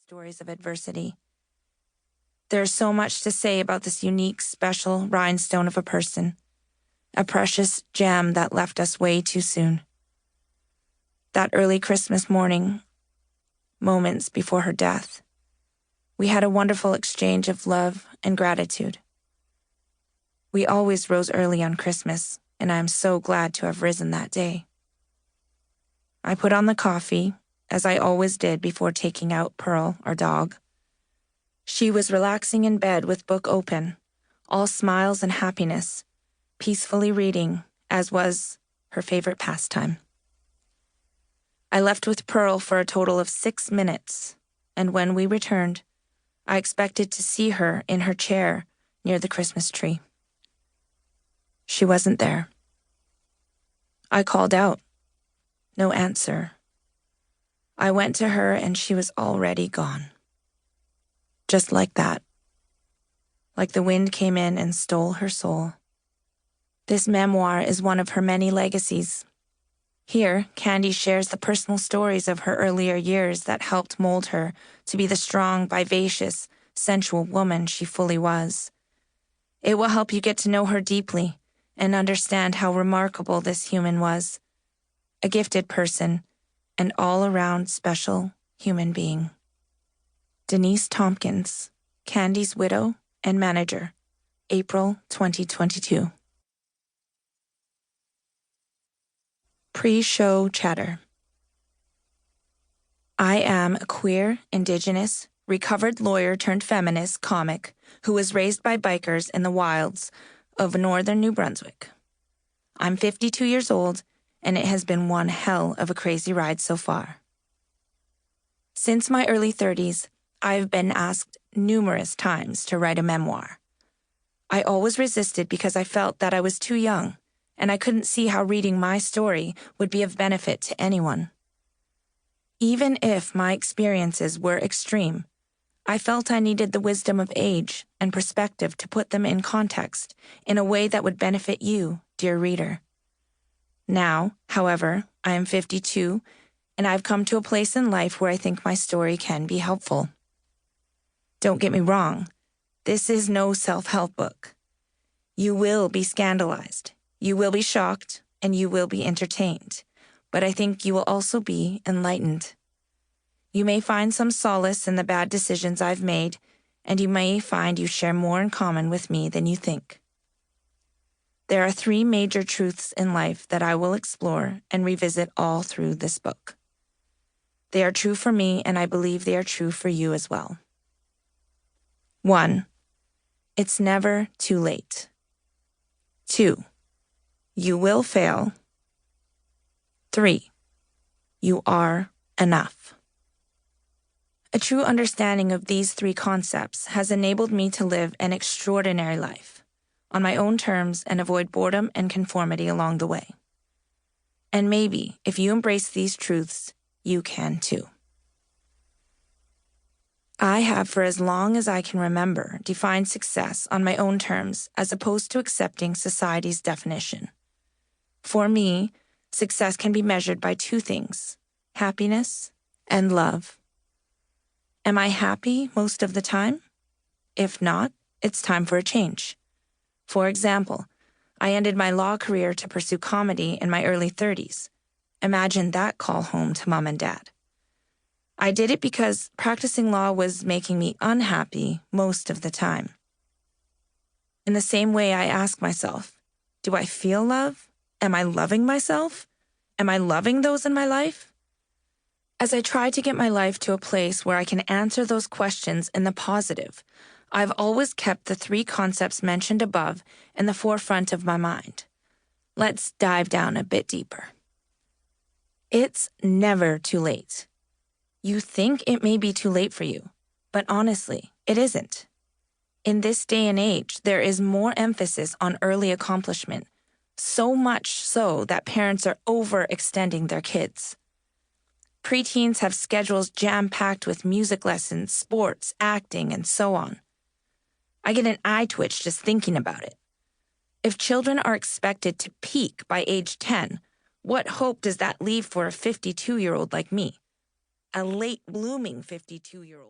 stories of adversity. There's so much to say about this unique, special rhinestone of a person, a precious gem that left us way too soon. That early Christmas morning, moments before her death, we had a wonderful exchange of love and gratitude. We always rose early on Christmas, and I am so glad to have risen that day. I put on the coffee, as I always did before taking out Pearl, our dog. She was relaxing in bed with book open, all smiles and happiness, peacefully reading, as was her favorite pastime. I left with Pearl for a total of 6 minutes, and when we returned, I expected to see her in her chair near the Christmas tree. She wasn't there. I called out. No answer. I went to her and she was already gone. Just like that. Like the wind came in and stole her soul. This memoir is one of her many legacies. Here, Candy shares the personal stories of her earlier years that helped mold her to be the strong, vivacious, sensual woman she fully was. It will help you get to know her deeply and understand how remarkable this human was. A gifted person, an all-around special human being. Denise Tompkins, Candy's widow and manager, April 2022. Pre-show chatter. I am a queer, indigenous, recovered lawyer-turned-feminist comic who was raised by bikers in the wilds of northern New Brunswick. I'm 52 years old, and it has been one hell of a crazy ride so far. Since my early 30s, I've been asked numerous times to write a memoir. I always resisted because I felt that I was too young, and I couldn't see how reading my story would be of benefit to anyone. Even if my experiences were extreme, I felt I needed the wisdom of age and perspective to put them in context in a way that would benefit you, dear reader. Now, however, I am 52, and I've come to a place in life where I think my story can be helpful. Don't get me wrong, this is no self-help book. You will be scandalized, you will be shocked, and you will be entertained, but I think you will also be enlightened. You may find some solace in the bad decisions I've made, and you may find you share more in common with me than you think. There are 3 major truths in life that I will explore and revisit all through this book. They are true for me, and I believe they are true for you as well. 1. It's never too late. 2. You will fail. 3. You are enough. A true understanding of these 3 concepts has enabled me to live an extraordinary life, on my own terms, and avoid boredom and conformity along the way. And maybe, if you embrace these truths, you can too. I have, for as long as I can remember, defined success on my own terms as opposed to accepting society's definition. For me, success can be measured by 2 things, happiness and love. Am I happy most of the time? If not, it's time for a change. For example, I ended my law career to pursue comedy in my early 30s. Imagine that call home to mom and dad. I did it because practicing law was making me unhappy most of the time. In the same way, I ask myself, do I feel love? Am I loving myself? Am I loving those in my life? As I try to get my life to a place where I can answer those questions in the positive, I've always kept the 3 concepts mentioned above in the forefront of my mind. Let's dive down a bit deeper. It's never too late. You think it may be too late for you, but honestly, it isn't. In this day and age, there is more emphasis on early accomplishment, so much so that parents are overextending their kids. Preteens have schedules jam-packed with music lessons, sports, acting, and so on. I get an eye twitch just thinking about it. If children are expected to peak by age 10, what hope does that leave for a 52-year-old like me? A late-blooming 52-year-old.